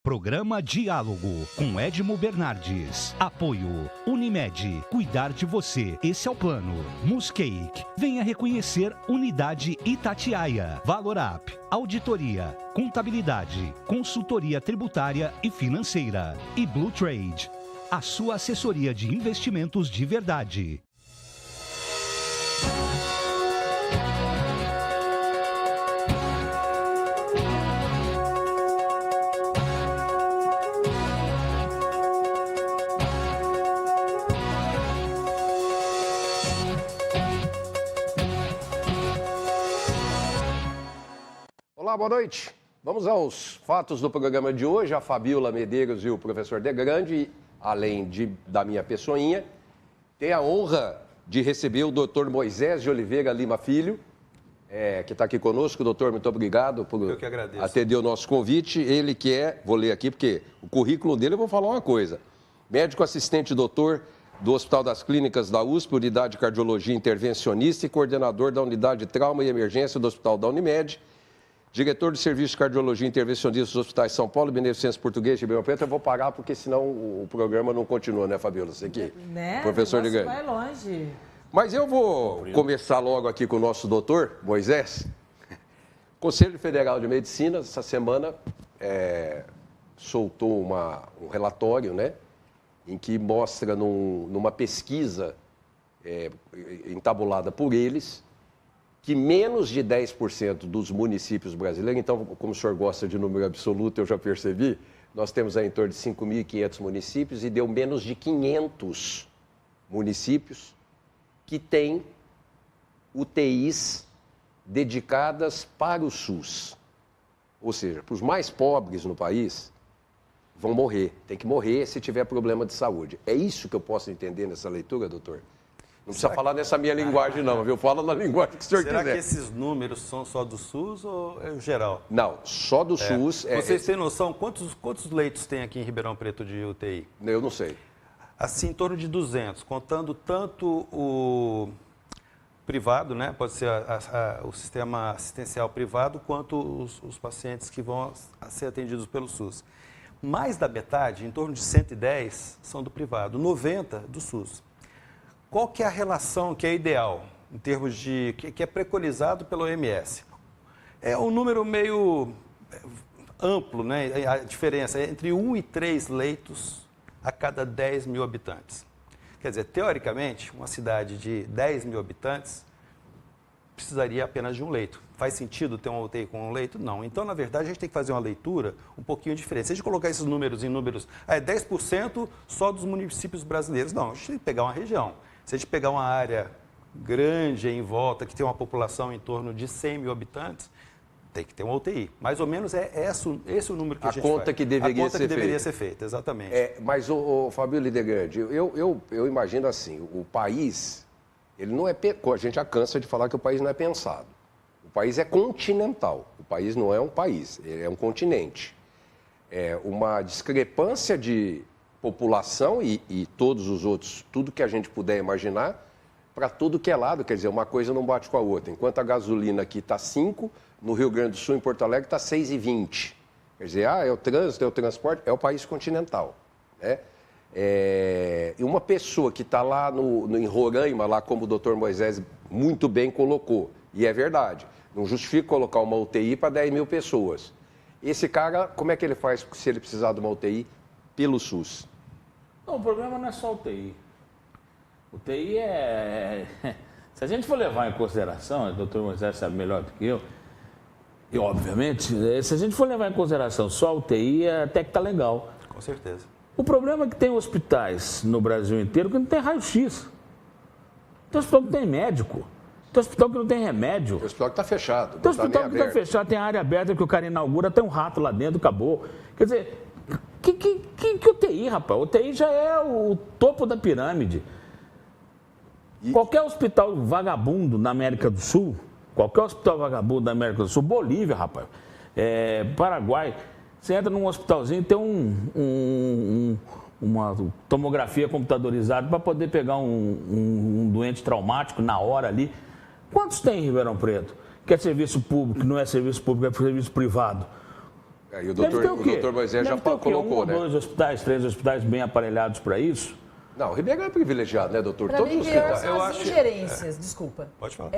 Programa Diálogo com Edmo Bernardes. Apoio Unimed. Cuidar de você. Esse é o plano. Muscake. Venha reconhecer Unidade Itatiaia. Valorap. Auditoria. Contabilidade. Consultoria tributária e financeira. E Blue Trade. A sua assessoria de investimentos de verdade. Olá, boa noite. Vamos aos fatos do programa de hoje. A Fabíola Medeiros e o professor Degrande, além da minha pessoinha, tem a honra de receber o doutor Moisés de Oliveira Lima Filho, que está aqui conosco. Doutor, muito obrigado por atender o nosso convite. Ele que vou ler aqui porque o currículo dele, eu vou falar uma coisa. Médico assistente doutor do Hospital das Clínicas da USP, Unidade de Cardiologia Intervencionista e coordenador da Unidade de Trauma e Emergência do Hospital da Unimed. Diretor do Serviço de Cardiologia Intervencionista dos Hospitais São Paulo, Beneficência Portuguesa de Ribeirão Preto. Eu vou parar porque senão o programa não continua, né, Fabíola? Você aqui, professor de vai longe. Mas eu vou começar logo aqui com o nosso doutor, Moisés. Conselho Federal de Medicina, essa semana, soltou um relatório, né, em que mostra numa pesquisa entabulada por eles, que menos de 10% dos municípios brasileiros, então, como o senhor gosta de número absoluto, eu já percebi, nós temos aí em torno de 5.500 municípios e deu menos de 500 municípios que têm UTIs dedicadas para o SUS. Ou seja, para os mais pobres no país, vão morrer, tem que morrer se tiver problema de saúde. É isso que eu posso entender nessa leitura, doutor? Não precisa falar nessa minha linguagem, não, viu? Fala na linguagem que o senhor quiser. Será que esses números são só do SUS ou é o geral? Não, só do SUS. Vocês têm noção quantos leitos tem aqui em Ribeirão Preto de UTI? Eu não sei. Assim, em torno de 200, contando tanto o privado, né? Pode ser o sistema assistencial privado, quanto os pacientes que vão ser atendidos pelo SUS. Mais da metade, em torno de 110, são do privado, 90 do SUS. Qual que é a relação que é ideal, em termos de... que é preconizado pela OMS? É um número meio amplo, né? A diferença é entre 1 e 3 leitos a cada 10 mil habitantes. Quer dizer, teoricamente, uma cidade de 10 mil habitantes precisaria apenas de um leito. Faz sentido ter uma UTI com um leito? Não. Então, na verdade, a gente tem que fazer uma leitura um pouquinho diferente. Se a gente colocar esses números em números... 10% só dos municípios brasileiros. Não, a gente tem que pegar uma região. Se a gente pegar uma área grande em volta, que tem uma população em torno de 100 mil habitantes, tem que ter uma UTI. Mais ou menos esse o número que a gente faz. A conta que deveria ser feita, exatamente. Mas, Fabio Lidegrande, eu imagino assim, o país, ele não é... A gente já cansa de falar que o país não é pensado. O país é continental. O país não é um país, ele é um continente. É uma discrepância de população e todos os outros, tudo que a gente puder imaginar, para tudo que é lado, quer dizer, uma coisa não bate com a outra. Enquanto a gasolina aqui está 5, no Rio Grande do Sul, em Porto Alegre, está 6,20. Quer dizer, é o trânsito, é o transporte, é o país continental. Né? E uma pessoa que está lá em Roraima, lá como o doutor Moisés muito bem colocou, e é verdade, não justifica colocar uma UTI para 10 mil pessoas. Esse cara, como é que ele faz se ele precisar de uma UTI pelo SUS? Não, o problema não é só UTI. UTI se a gente for levar em consideração, o doutor Moisés sabe melhor do que eu, e obviamente, se a gente for levar em consideração só a UTI, até que está legal. Com certeza. O problema é que tem hospitais no Brasil inteiro que não tem raio-x. Tem hospital que não tem médico. Tem hospital que não tem remédio. Tem hospital que está fechado. Tem hospital que está fechado, tem área aberta que o cara inaugura, tem um rato lá dentro, acabou. Quer dizer, que UTI, rapaz? UTI já é o topo da pirâmide. Qualquer hospital vagabundo na América do Sul, Bolívia, rapaz, Paraguai, você entra num hospitalzinho e tem uma tomografia computadorizada para poder pegar um doente traumático na hora ali. Quantos tem em Ribeirão Preto? Que é serviço público, que não é serviço público, é serviço privado. E o doutor Moisés já colocou, né? 2 hospitais, 3 hospitais bem aparelhados para isso. Não, o Ribeirão é privilegiado, né, doutor? Para mim, são as ingerências, desculpa. Pode falar.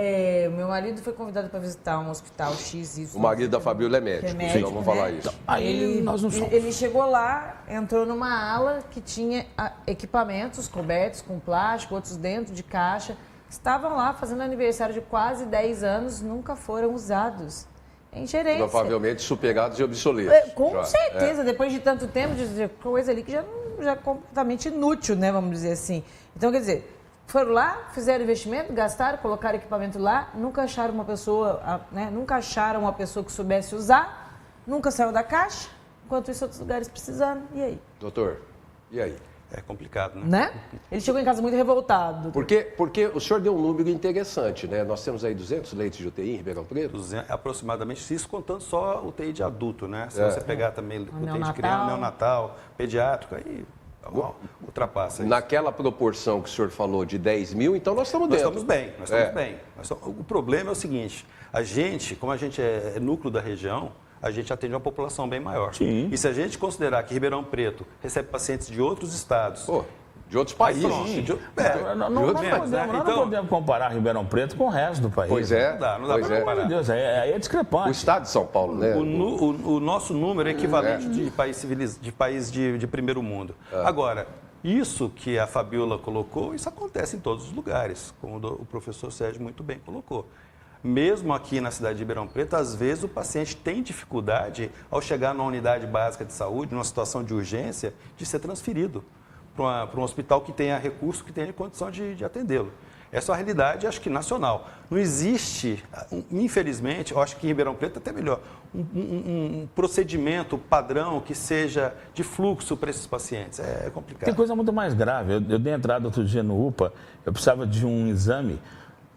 Meu marido foi convidado para visitar um hospital X. Isso, o marido da Fabíola é médico, então vamos falar isso. Aí nós não somos. Ele chegou lá, entrou numa ala que tinha equipamentos cobertos com plástico, outros dentro de caixa. Estavam lá fazendo aniversário de quase 10 anos, nunca foram usados. É ingerência. Provavelmente superados e obsoletos. Com certeza, depois de tanto tempo, de coisa ali que já é completamente inútil, né, vamos dizer assim. Então, quer dizer, foram lá, fizeram investimento, gastaram, colocaram equipamento lá, nunca acharam uma pessoa, né, que soubesse usar, nunca saiu da caixa, enquanto isso outros lugares precisando. E aí? Doutor, e aí? É complicado, né? Ele chegou em casa muito revoltado. Porque o senhor deu um número interessante, né? Nós temos aí 200 leitos de UTI em Ribeirão Preto? Aproximadamente, isso contando só UTI de adulto, né? Se você pegar também UTI de criança, neonatal, pediátrico, aí ultrapassa isso. Naquela proporção que o senhor falou de 10 mil, então nós estamos dentro. Nós estamos bem. O problema é o seguinte, como a gente é núcleo da região, a gente atende uma população bem maior. Sim. E se a gente considerar que Ribeirão Preto recebe pacientes de outros estados... de outros países. Não podemos comparar Ribeirão Preto com o resto do país. Pois é. Não dá para comparar. Deus, aí é discrepante. O estado de São Paulo, né? O nosso número é equivalente de país de primeiro mundo. Agora, isso que a Fabíola colocou, isso acontece em todos os lugares, como o professor Sérgio muito bem colocou. Mesmo aqui na cidade de Ribeirão Preto, às vezes o paciente tem dificuldade, ao chegar numa unidade básica de saúde, numa situação de urgência, de ser transferido para um hospital que tenha recurso, que tenha condição de atendê-lo. Essa é uma realidade, acho que nacional. Não existe, infelizmente, eu acho que em Ribeirão Preto até melhor, um procedimento padrão que seja de fluxo para esses pacientes. É complicado. Tem coisa muito mais grave. Eu dei entrada outro dia no UPA, eu precisava de um exame,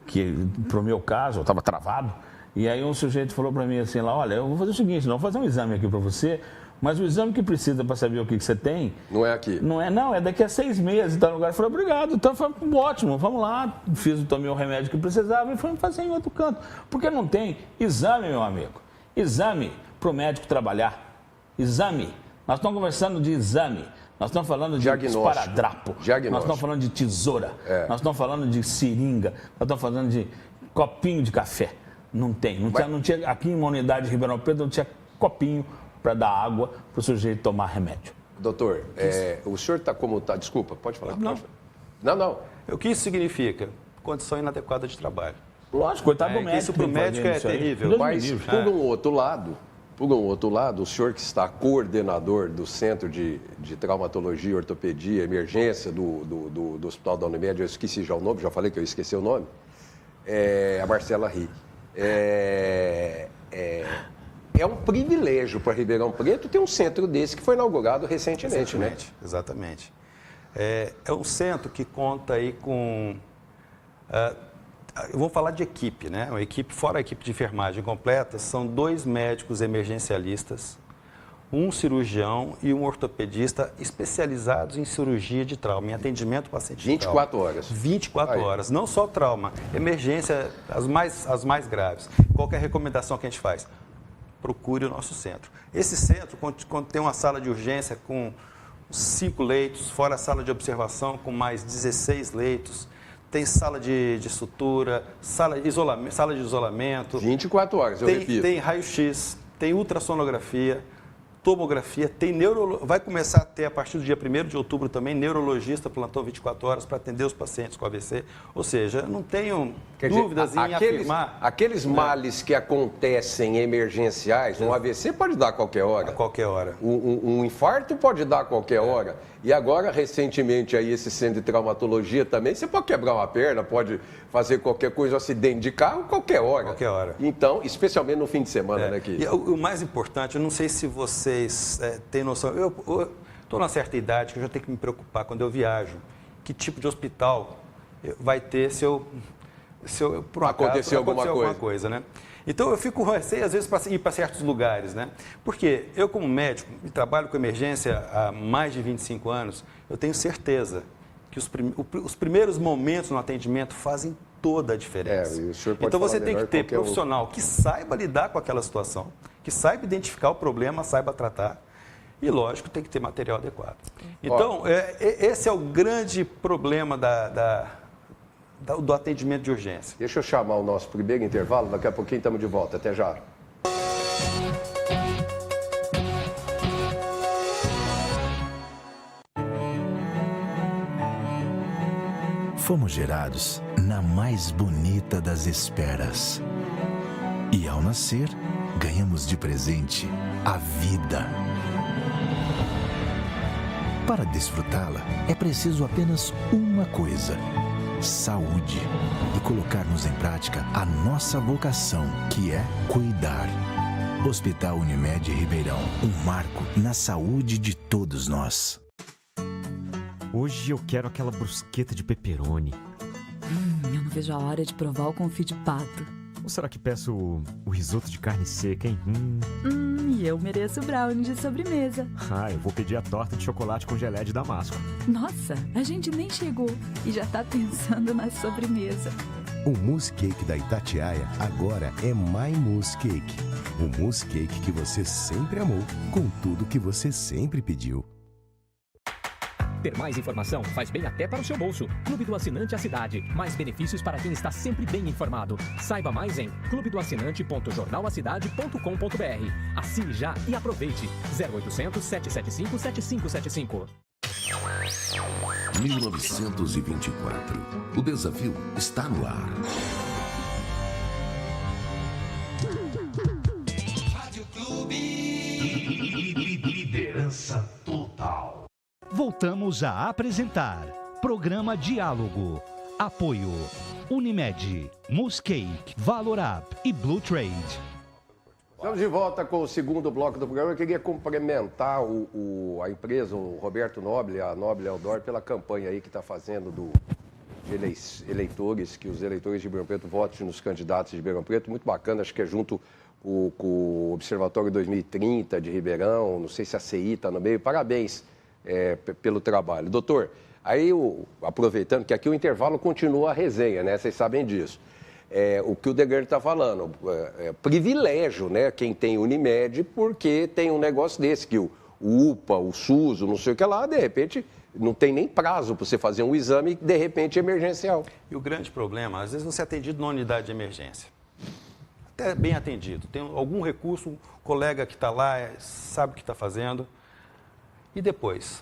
que para o meu caso, eu estava travado, e aí um sujeito falou para mim assim, lá, olha, eu vou fazer o seguinte, não vou fazer um exame aqui para você, mas o exame que precisa para saber o que você tem... Não é aqui. Não, é daqui a 6 meses. Então, o lugar falou, obrigado. Então, foi ótimo, vamos lá. Tomei o remédio que precisava e fui fazer em outro canto. Porque não tem exame, meu amigo. Exame para o médico trabalhar. Exame. Nós estamos conversando de exame. Nós estamos falando de esparadrapo. Nós estamos falando de tesoura. Nós estamos falando de seringa. Nós estamos falando de copinho de café. Não tem. Não tinha aqui em uma unidade de Ribeirão Preto, não tinha copinho para dar água para o sujeito tomar remédio. Doutor, o senhor está como está? Desculpa, pode falar. Não. Não. O que isso significa? Condição inadequada de trabalho. Lógico, coitado do médico. Isso para o médico é terrível. Mas, por um outro lado, o senhor que está coordenador do Centro de Traumatologia, Ortopedia e Emergência do Hospital da Unimed, eu esqueci já o nome, já falei que eu esqueci o nome, a Marcela Ri. É um privilégio para Ribeirão Preto ter um centro desse que foi inaugurado recentemente, né? Exatamente. É um centro que conta aí com... eu vou falar de equipe, né? Uma equipe, fora a equipe de enfermagem completa, são 2 médicos emergencialistas, um cirurgião e um ortopedista especializados em cirurgia de trauma, em atendimento ao paciente de 24 trauma. horas. 24 horas. Não só trauma, emergência, as mais graves. Qual que é a recomendação que a gente faz? Procure o nosso centro. Esse centro tem uma sala de urgência com 5 leitos, fora a sala de observação com mais 16 leitos, tem sala de sutura, sala de isolamento. 24 horas, eu repito. Tem raio-x, tem ultrassonografia, tomografia, vai começar a ter, a partir do dia 1º de outubro também, neurologista plantão 24 horas para atender os pacientes com AVC. Ou seja, não tenho dúvidas em afirmar... Aqueles males que acontecem emergenciais, um AVC pode dar a qualquer hora. A qualquer hora. Um infarto pode dar a qualquer hora. E agora, recentemente, aí, esse centro de traumatologia também, você pode quebrar uma perna, pode fazer qualquer coisa, um acidente de carro, qualquer hora. Qualquer hora. Então, especialmente no fim de semana, né, Kiko? E o mais importante, eu não sei se vocês têm noção, eu estou numa certa idade que eu já tenho que me preocupar quando eu viajo. Que tipo de hospital vai ter se eu por acaso, acontecer alguma coisa, né? Então, eu fico com receio, às vezes, para ir para certos lugares, né? Porque eu, como médico, e trabalho com emergência há mais de 25 anos, eu tenho certeza que os primeiros momentos no atendimento fazem toda a diferença. E o senhor pode então, você falar tem que melhor ter profissional que saiba lidar com aquela situação, que saiba identificar o problema, saiba tratar. E, lógico, tem que ter material adequado. Então, esse é o grande problema do atendimento de urgência. Deixa eu chamar o nosso primeiro intervalo, daqui a pouquinho estamos de volta. Até já. Fomos gerados na mais bonita das esperas. E ao nascer, ganhamos de presente a vida. Para desfrutá-la, é preciso apenas uma coisa: saúde. E colocarmos em prática a nossa vocação, que é cuidar. Hospital Unimed Ribeirão, um marco na saúde de todos nós. Hoje eu quero aquela brusqueta de pepperoni. Eu não vejo a hora de provar o confit de pato. Ou será que peço o risoto de carne seca, hein? E eu mereço brownie de sobremesa. Eu vou pedir a torta de chocolate com geleia de damasco. Nossa, a gente nem chegou e já tá pensando na sobremesa. O mousse cake da Itatiaia agora é My Mousse Cake. O mousse cake que você sempre amou, com tudo que você sempre pediu. Ter mais informação faz bem até para o seu bolso. Clube do Assinante à Cidade. Mais benefícios para quem está sempre bem informado. Saiba mais em clubedoassinante.jornalacidade.com.br. Assine já e aproveite. 0800 775 7575. 1924. O desafio está no ar. Rádio Clube. Liderança total. Voltamos a apresentar Programa Diálogo. Apoio Unimed, Muscake, Valorab e Blue Trade. Estamos de volta com o segundo bloco do programa. Eu queria cumprimentar a empresa, o Roberto Noble, a Noble Eldor, pela campanha aí que está fazendo de eleitores, que os eleitores de Ribeirão Preto votem nos candidatos de Ribeirão Preto. Muito bacana, acho que é junto com o Observatório 2030 de Ribeirão, não sei se a CI está no meio. Parabéns pelo trabalho. Doutor, aí aproveitando que aqui o intervalo continua a resenha, né? Vocês sabem disso. O que o Deguerre está falando, privilégio, né? Quem tem Unimed, porque tem um negócio desse, que o UPA, o SUS, não sei o que lá, de repente, não tem nem prazo para você fazer um exame, de repente, emergencial. E o grande problema, às vezes você é atendido numa unidade de emergência. Até bem atendido. Tem algum recurso, um colega que está lá, sabe o que está fazendo. E depois?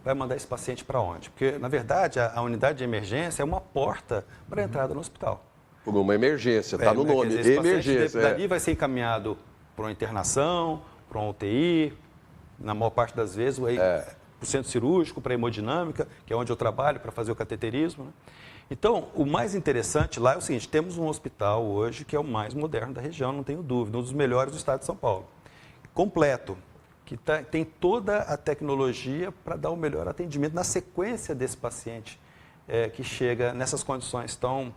Vai mandar esse paciente para onde? Porque, na verdade, a unidade de emergência é uma porta para a entrada no hospital. Por uma emergência, está no nome, emergência. Dali vai ser encaminhado para uma internação, para uma UTI, na maior parte das vezes, para o centro cirúrgico, para a hemodinâmica, que é onde eu trabalho, para fazer o cateterismo. Né? Então, o mais interessante lá é o seguinte, temos um hospital hoje que é o mais moderno da região, não tenho dúvida, um dos melhores do estado de São Paulo. Completo, que tem toda a tecnologia para dar o melhor atendimento na sequência desse paciente que chega nessas condições tão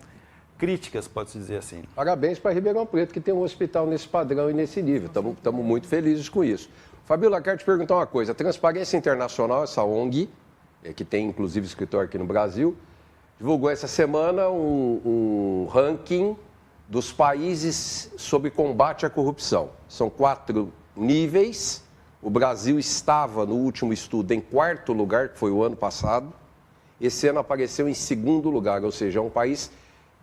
críticas, pode-se dizer assim. Parabéns para Ribeirão Preto, que tem um hospital nesse padrão e nesse nível. Estamos muito felizes com isso. Fabiola, quero te perguntar uma coisa. A Transparência Internacional, essa ONG, que tem inclusive escritório aqui no Brasil, divulgou essa semana um ranking dos países sobre combate à corrupção. São 4 níveis. O Brasil estava, no último estudo, em 4º lugar, que foi o ano passado. Esse ano apareceu em 2º lugar, ou seja, é um país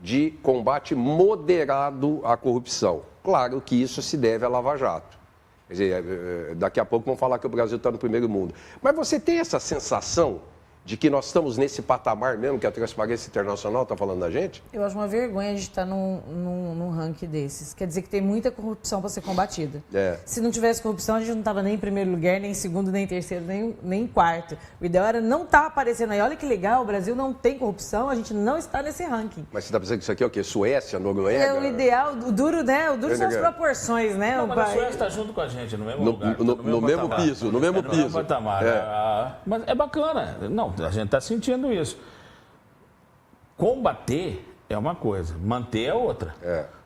de combate moderado à corrupção. Claro que isso se deve à Lava Jato. Quer dizer, daqui a pouco vão falar que o Brasil está no primeiro mundo. Mas você tem essa sensação de que nós estamos nesse patamar mesmo que a Transparência Internacional está falando da gente? Eu acho uma vergonha a gente estar num ranking desses. Quer dizer que tem muita corrupção para ser combatida. Se não tivesse corrupção, a gente não estava nem em primeiro lugar, nem em segundo, nem em terceiro, nem em quarto. O ideal era não estar aparecendo aí. Olha que legal, o Brasil não tem corrupção, a gente não está nesse ranking. Mas você está pensando que isso aqui é o quê? Suécia, Noruega? É o ideal, o duro, né? O duro são as proporções, né? Não, mas a Suécia está junto com a gente, no mesmo lugar. No mesmo piso, no mesmo piso. Patamar. Mas é bacana. Não, a gente está sentindo isso. Combater é uma coisa, manter é outra.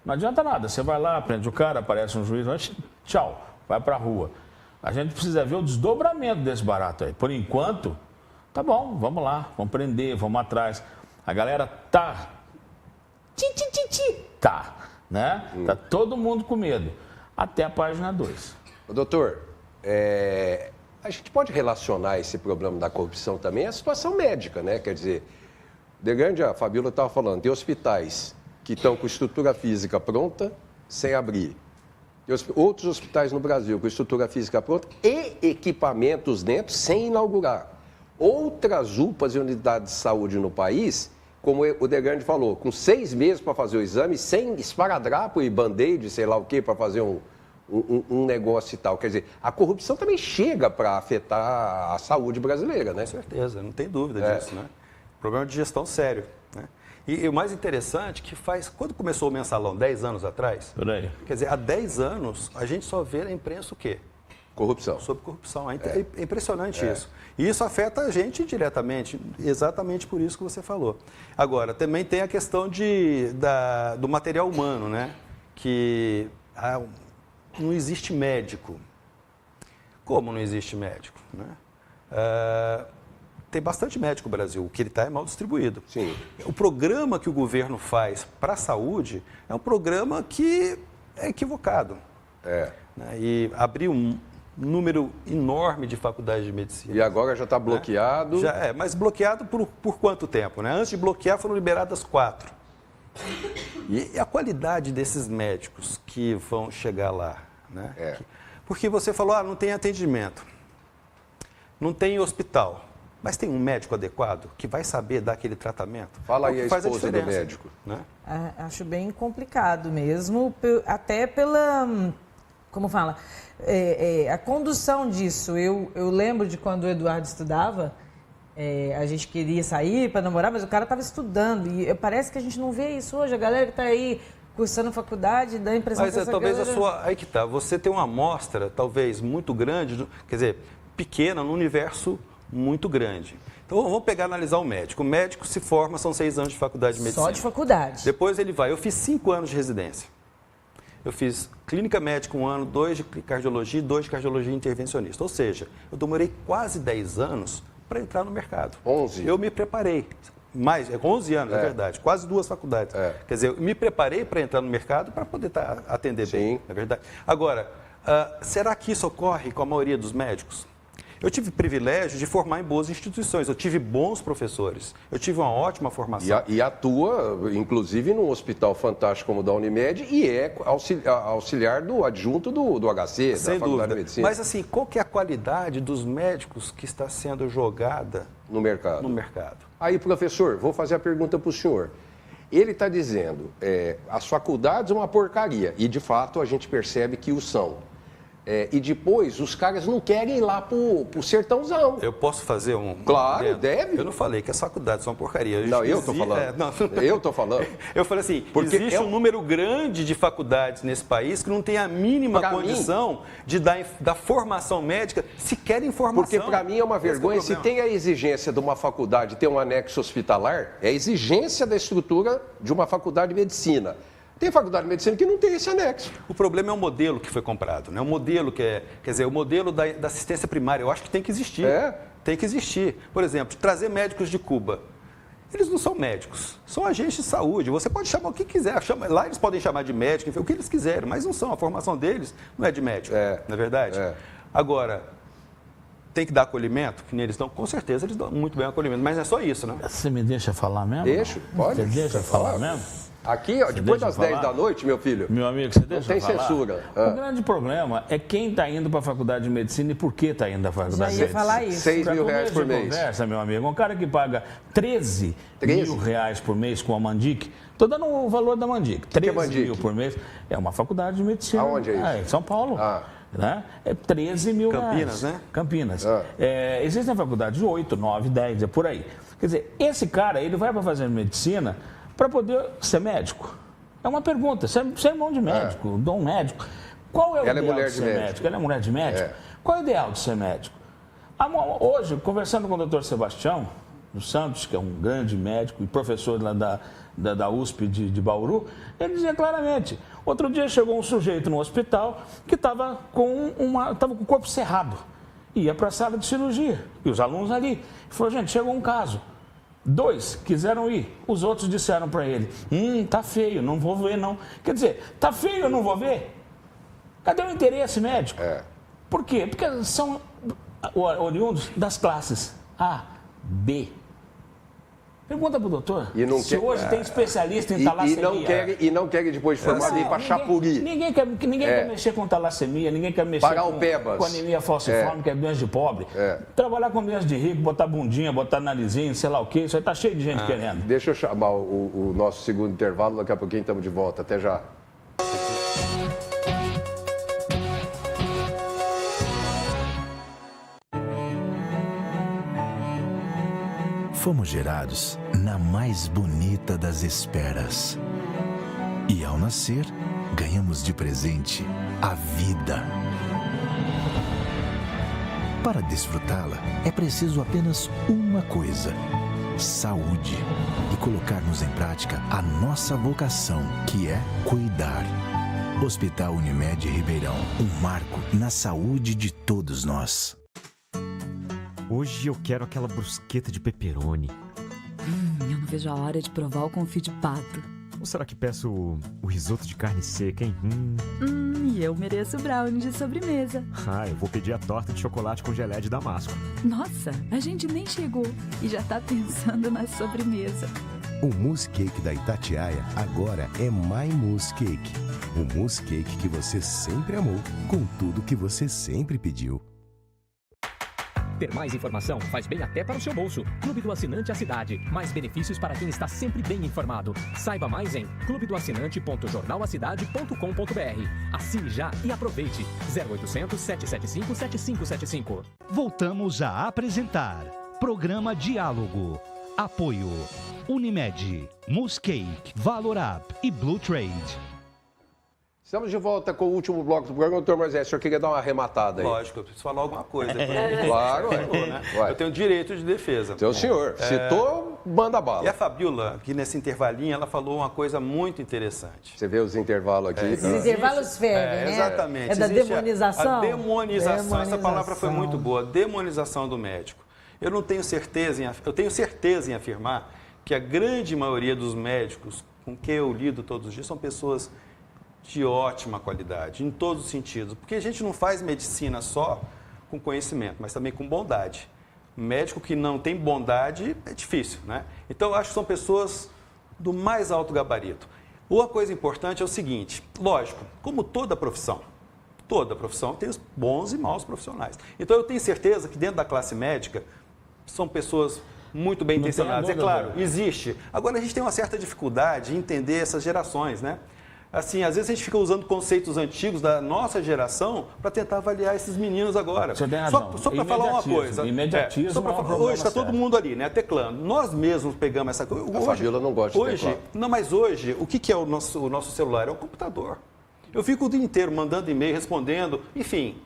Não adianta nada. Você vai lá, prende o cara, aparece um juiz, tchau, vai pra rua. A gente precisa ver o desdobramento desse barato aí. Por enquanto, tá bom, vamos lá, vamos prender, vamos atrás. A galera tá, né? Tá todo mundo com medo. até a página 2. Doutor, a gente pode relacionar esse problema da corrupção também à situação médica, né? Quer dizer, Degrande, a Fabíola estava falando, tem hospitais que estão com estrutura física pronta, sem abrir. Tem outros hospitais no Brasil com estrutura física pronta e equipamentos dentro, sem inaugurar. Outras UPAs e unidades de saúde no país, como o Degrande falou, com 6 meses para fazer o exame, sem esparadrapo e band-aid, sei lá o quê, para fazer um negócio e tal. Quer dizer, a corrupção também chega para afetar a saúde brasileira, né? Com certeza, não tem dúvida disso, né? Problema de gestão sério, né? E o mais interessante que quando começou o Mensalão, 10 anos atrás, quer dizer, há 10 anos, a gente só vê na imprensa o quê? Corrupção. Sobre corrupção. É impressionante isso. E isso afeta a gente diretamente, exatamente por isso que você falou. Agora, também tem a questão do material humano, né? Que não existe médico. Como não existe médico, né? Tem bastante médico no Brasil, o que ele está é mal distribuído. Sim. O programa que o governo faz para a saúde é um programa que é equivocado. Né? E abriu um número enorme de faculdades de medicina. E agora já está bloqueado? Já mas bloqueado por quanto tempo? Né? Antes de bloquear foram liberadas 4. E a qualidade desses médicos que vão chegar lá? Né? Porque você falou, não tem atendimento, não tem hospital. Mas tem um médico adequado que vai saber dar aquele tratamento? Fala aí a esposa do médico. Né? Acho bem complicado mesmo, até pela, como fala, a condução disso. Eu lembro de quando o Eduardo estudava, a gente queria sair para namorar, mas o cara estava estudando. E parece que a gente não vê isso hoje. A galera que está aí cursando faculdade dá a impressão que essa talvez galera... aí que tá. Você tem uma amostra, talvez, muito grande, quer dizer, pequena no universo muito grande. Então, vamos pegar e analisar o médico. O médico se forma, são 6 anos de faculdade de medicina. Só de faculdade. Depois ele vai. Eu fiz 5 anos de residência. Eu fiz clínica médica 1 ano, 2 de cardiologia e 2 de cardiologia intervencionista. Ou seja, eu demorei quase 10 anos para entrar no mercado. 11. Eu me preparei. 11 anos, é verdade. Quase 2 faculdades. Quer dizer, eu me preparei para entrar no mercado para poder atender bem, é verdade. Agora, será que isso ocorre com a maioria dos médicos? Eu tive o privilégio de formar em boas instituições, eu tive bons professores, eu tive uma ótima formação. E atua, inclusive, num hospital fantástico como o da Unimed e é auxiliar do adjunto do HC, Sem da Faculdade dúvida. de Medicina. Mas assim, qual que é a qualidade dos médicos que está sendo jogada no mercado? Aí, professor, vou fazer a pergunta para o senhor. Ele está dizendo, as faculdades são uma porcaria, e de fato a gente percebe que o são. E depois os caras não querem ir lá pro sertãozão. Eu posso fazer um... Claro, deve. Eu não falei que as faculdades são uma porcaria. Não, eu estou falando. Eu estou falando. Eu falei assim, porque existe um número grande de faculdades nesse país que não tem a mínima condição de dar formação médica, sequer informação. Porque para mim é uma vergonha, se tem a exigência de uma faculdade ter um anexo hospitalar, é a exigência da estrutura de uma faculdade de medicina. Tem faculdade de medicina que não tem esse anexo. O problema é o modelo que foi comprado, né? O modelo quer dizer, o modelo da assistência primária, eu acho que tem que existir. Tem que existir. Por exemplo, trazer médicos de Cuba. Eles não são médicos, são agentes de saúde. Você pode chamar o que quiser. Lá eles podem chamar de médico, enfim, o que eles quiserem, mas não são. A formação deles não é de médico, não é verdade? Agora, tem que dar acolhimento? Que eles dão, com certeza eles dão muito bem acolhimento, mas não é só isso, né? Você me deixa falar mesmo? Deixa, pode. Você deixa falar mesmo? Aqui, ó, depois das 10 da noite, meu filho. Meu amigo, você deixa eu falar? Não tem censura. O grande problema é quem está indo para a faculdade de medicina e por que está indo para a faculdade de medicina. Falar isso. 6 mil reais por mês. Conversa, meu amigo. Um cara que paga 13 mil reais por mês com a Mandic. Estou dando o valor da Mandic. 13 mil por mês. É uma faculdade de medicina. Aonde é isso? Em São Paulo. Né? É 13 mil reais. Campinas, né? Campinas. Existem faculdades de 8, 9, 10, é por aí. Quer dizer, esse cara, ele vai para fazer medicina para poder ser médico. É uma pergunta. Você é irmão de médico, de um médico. Qual é o ideal de ser médico? Ela é mulher de médico? Qual é o ideal de ser médico? Hoje, conversando com o doutor Sebastião dos Santos, que é um grande médico e professor lá da USP de Bauru, ele dizia claramente, outro dia chegou um sujeito no hospital que estava com o corpo cerrado. Ia para a sala de cirurgia. E os alunos ali. Ele falou, gente, chegou um caso. 2 quiseram ir, os outros disseram para ele, tá feio, não vou ver não. Quer dizer, tá feio, eu não vou ver? Cadê o interesse médico? É. Por quê? Porque são oriundos das classes A, B. Pergunta para o doutor. Se hoje tem especialista em talassemia. E não querem depois de formado ir para Chapuri. Ninguém quer mexer com talassemia, ninguém quer mexer com anemia falciforme, que é doença de pobre. Trabalhar com doença de rico, botar bundinha, botar narizinho, sei lá o quê, isso aí tá cheio de gente querendo. Deixa eu chamar o nosso segundo intervalo, daqui a pouquinho estamos de volta. Até já. Fomos gerados na mais bonita das esperas. E ao nascer, ganhamos de presente a vida. Para desfrutá-la, é preciso apenas uma coisa: saúde. E colocarmos em prática a nossa vocação, que é cuidar. Hospital Unimed Ribeirão, um marco na saúde de todos nós. Hoje eu quero aquela brusqueta de pepperoni. Eu não vejo a hora de provar o confit de pato. Ou será que peço o risoto de carne seca, hein? E eu mereço brownie de sobremesa. Eu vou pedir a torta de chocolate com geleia de damasco. Nossa, a gente nem chegou e já tá pensando na sobremesa. O mousse cake da Itatiaia agora é My Mousse Cake. O mousse cake que você sempre amou, com tudo que você sempre pediu. Ter mais informação faz bem até para o seu bolso. Clube do Assinante à Cidade. Mais benefícios para quem está sempre bem informado. Saiba mais em clubedoassinante.jornalacidade.com.br. Assine já e aproveite. 0800 775 7575. Voltamos a apresentar Programa Diálogo. Apoio Unimed, Mousse Cake, Valorap e Blue Trade. Estamos de volta com o último bloco do programa. Doutor Moisés, o senhor queria dar uma arrematada aí? Lógico, eu preciso falar alguma coisa. Claro, né? Eu tenho direito de defesa. Então, senhor, citou, manda bala. E a Fabíola, aqui nesse intervalinho, ela falou uma coisa muito interessante. Você vê os intervalos aqui? Os intervalos fervem, né? Exatamente. É da demonização? A demonização, essa palavra foi muito boa, demonização do médico. Eu tenho certeza em afirmar que a grande maioria dos médicos com quem eu lido todos os dias são pessoas de ótima qualidade, em todos os sentidos. Porque a gente não faz medicina só com conhecimento, mas também com bondade. Médico que não tem bondade é difícil, né? Então, eu acho que são pessoas do mais alto gabarito. Uma coisa importante é o seguinte, lógico, como toda profissão tem os bons e maus profissionais. Então, eu tenho certeza que dentro da classe médica são pessoas muito bem intencionadas. É claro, existe. Agora, a gente tem uma certa dificuldade em entender essas gerações, né? Assim, às vezes a gente fica usando conceitos antigos da nossa geração para tentar avaliar esses meninos agora. Você tem razão. Só para falar uma coisa. Imediatismo. Hoje está todo mundo ali, né, teclando. Nós mesmos pegamos essa coisa. A Fabíola não gosta de teclar. Não, mas hoje, o que é o nosso celular? É o computador. Eu fico o dia inteiro mandando e-mail, respondendo, enfim.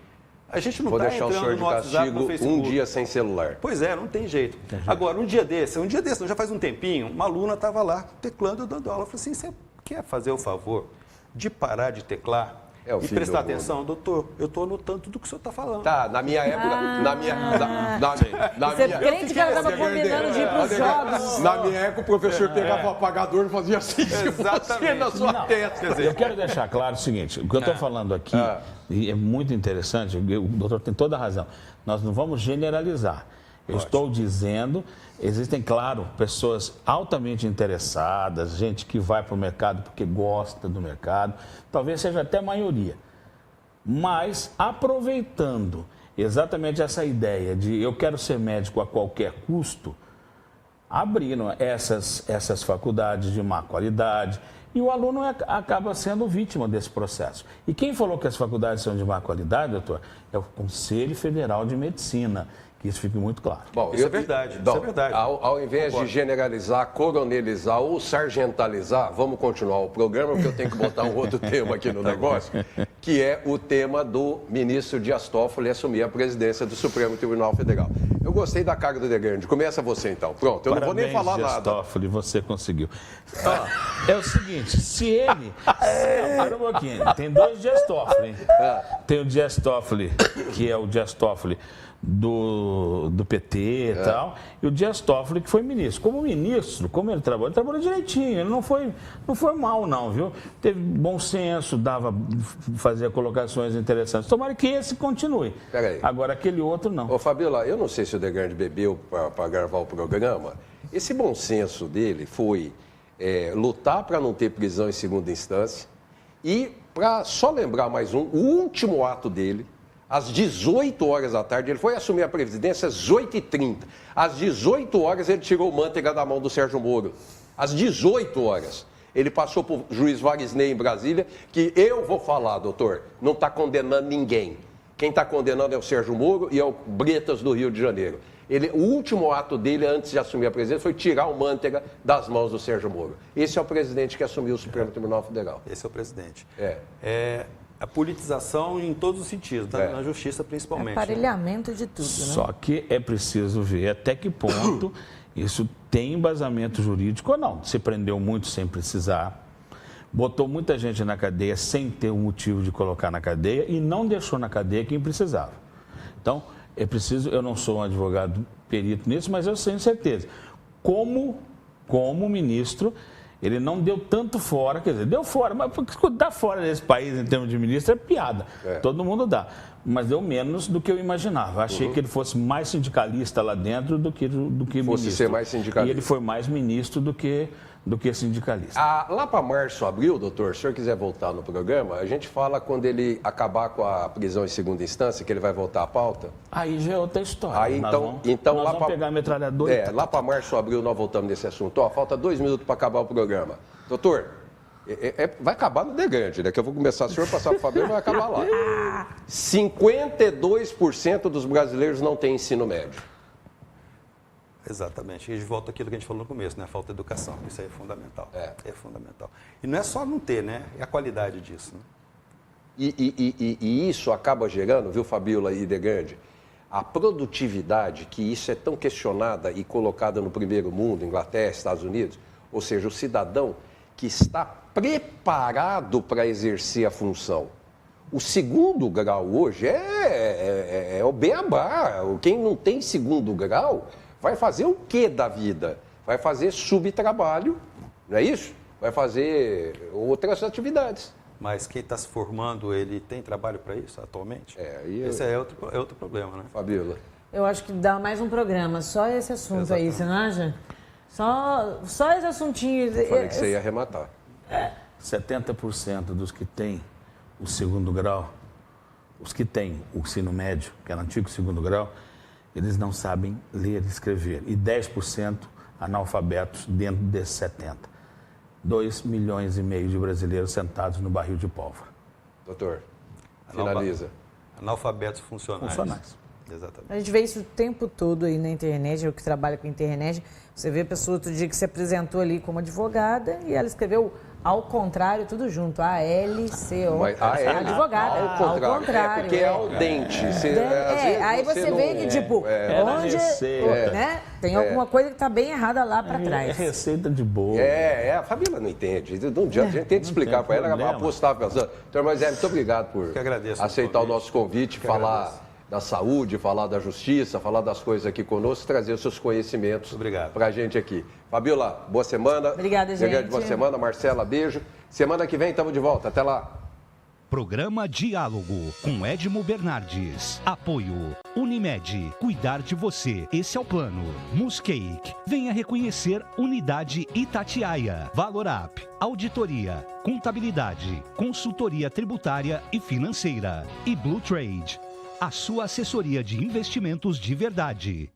A gente não está entrando no WhatsApp, no Facebook. Um dia sem celular. Pois é, não tem jeito. Agora, um dia desse, já faz um tempinho, uma aluna estava lá teclando, dando aula. Eu falei assim, você quer fazer o favor de parar de teclar e prestar atenção? Doutor, eu estou anotando tudo que o senhor está falando. Tá, na minha época... Você crente que ela estava combinando de ir para os jogos. Na minha época, o professor pegava o apagador e fazia assim, exatamente, na sua testa. Quer dizer, eu quero deixar claro o seguinte, o que eu estou falando aqui, e é muito interessante, o doutor tem toda a razão, nós não vamos generalizar. Eu estou dizendo, existem, claro, pessoas altamente interessadas, gente que vai para o mercado porque gosta do mercado, talvez seja até a maioria. Mas, aproveitando exatamente essa ideia de eu quero ser médico a qualquer custo, abriram essas faculdades de má qualidade e o aluno acaba sendo vítima desse processo. E quem falou que as faculdades são de má qualidade, doutor, é o Conselho Federal de Medicina. Que isso fique muito claro. Bom, isso é verdade. Ao invés de generalizar, coronelizar ou sargentalizar, vamos continuar o programa, porque eu tenho que botar um outro tema aqui no negócio, que é o tema do ministro Dias Toffoli assumir a presidência do Supremo Tribunal Federal. Eu gostei da cara do Degrande. Começa você, então. Pronto, eu não vou nem falar Dias nada. Toffoli, você conseguiu. É o seguinte, se ele... Para um pouquinho, tem dois Dias Toffoli. Tem o Dias Toffoli, que é o Dias Toffoli do PT e tal, e o Dias Toffoli, que foi ministro. Como ministro, como ele trabalhou direitinho, ele não foi mal não, viu? Teve bom senso, fazia colocações interessantes. Tomara que esse continue. Agora, aquele outro não. Ô, Fabiola, eu não sei se o Degrande bebeu para gravar o programa. Esse bom senso dele foi lutar para não ter prisão em segunda instância e, para só lembrar mais o último ato dele, às 18 horas da tarde, ele foi assumir a presidência às 8h30. Às 18 horas, ele tirou o manteiga da mão do Sérgio Moro. Às 18 horas. Ele passou para o juiz Wagner em Brasília, que eu vou falar, doutor, não está condenando ninguém. Quem está condenando é o Sérgio Moro e é o Bretas do Rio de Janeiro. O último ato dele, antes de assumir a presidência, foi tirar o manteiga das mãos do Sérgio Moro. Esse é o presidente que assumiu o Supremo Tribunal Federal. Esse é o presidente. A politização em todos os sentidos, na justiça principalmente. Aparelhamento de tudo, né? Só que é preciso ver até que ponto isso tem embasamento jurídico ou não. Se prendeu muito sem precisar, botou muita gente na cadeia sem ter um motivo de colocar na cadeia e não deixou na cadeia quem precisava. Então, é preciso, eu não sou um advogado perito nisso, mas eu tenho certeza. Como ministro, ele não deu tanto fora, quer dizer, deu fora, mas dar fora desse país em termos de ministro é piada. Todo mundo dá. Mas deu menos do que eu imaginava. Achei que ele fosse mais sindicalista lá dentro do que ministro. Ser mais sindicalista. E ele foi mais ministro do que sindicalista. Lá para março, abril, doutor, se o senhor quiser voltar no programa, a gente fala quando ele acabar com a prisão em segunda instância, que ele vai voltar à pauta. Aí já é outra história. Aí, nós vamos pegar a metralhadora. Lá para março, abril, nós voltamos nesse assunto. Falta 2 minutos para acabar o programa. Doutor, vai acabar no Degrande, né? Que eu vou começar, o senhor passar para o Fabiano, vai acabar lá. 52% dos brasileiros não têm ensino médio. Exatamente. E a gente volta àquilo que a gente falou no começo, né? A falta de educação. Isso aí é fundamental. É fundamental. E não é só não ter, né? É a qualidade disso. Né? E isso acaba gerando, viu, Fabiola e Degrande, a produtividade, que isso é tão questionada e colocada no primeiro mundo, Inglaterra, Estados Unidos, ou seja, o cidadão que está preparado para exercer a função. O segundo grau hoje é o beabá. Quem não tem segundo grau vai fazer o quê da vida? Vai fazer subtrabalho, não é isso? Vai fazer outras atividades. Mas quem está se formando, ele tem trabalho para isso atualmente? Esse é outro problema, né? Fabiola. Eu acho que dá mais um programa, só esse assunto. Exatamente. Aí, você não acha? Só esse assuntinho. Eu falei que você ia arrematar. 70% dos que têm o segundo grau, os que têm o ensino médio, que é o antigo segundo grau, eles não sabem ler e escrever. E 10% analfabetos dentro desses 70%. 2,5 milhões de brasileiros sentados no barril de pólvora. Doutor, finaliza. Analfabetos funcionais. Exatamente. A gente vê isso o tempo todo aí na internet, eu que trabalho com internet. Você vê a pessoa outro dia que se apresentou ali como advogada e ela escreveu ao contrário, tudo junto. A-L-C-O. Advogada. Ao contrário. Porque é ao dente. Aí você vê que, tipo, onde. Né? Tem alguma coisa que está bem errada lá para trás. É receita de bolo. A Fabiola não entende. Não adianta, a gente tenta explicar para ela, ela vai apostar pensando. Doutor Moisés, muito obrigado por aceitar o nosso convite, falar da saúde, falar da justiça, falar das coisas aqui conosco, trazer os seus conhecimentos para a gente aqui. Fabiola, boa semana. Obrigada, gente. Boa semana. Marcela, beijo. Semana que vem estamos de volta. Até lá. Programa Diálogo com Edmo Bernardes. Apoio Unimed. Cuidar de você. Esse é o plano. Muscake. Venha reconhecer Unidade Itatiaia. Valorap. Auditoria. Contabilidade. Consultoria tributária e financeira. E Blue Trade. A sua assessoria de investimentos de verdade.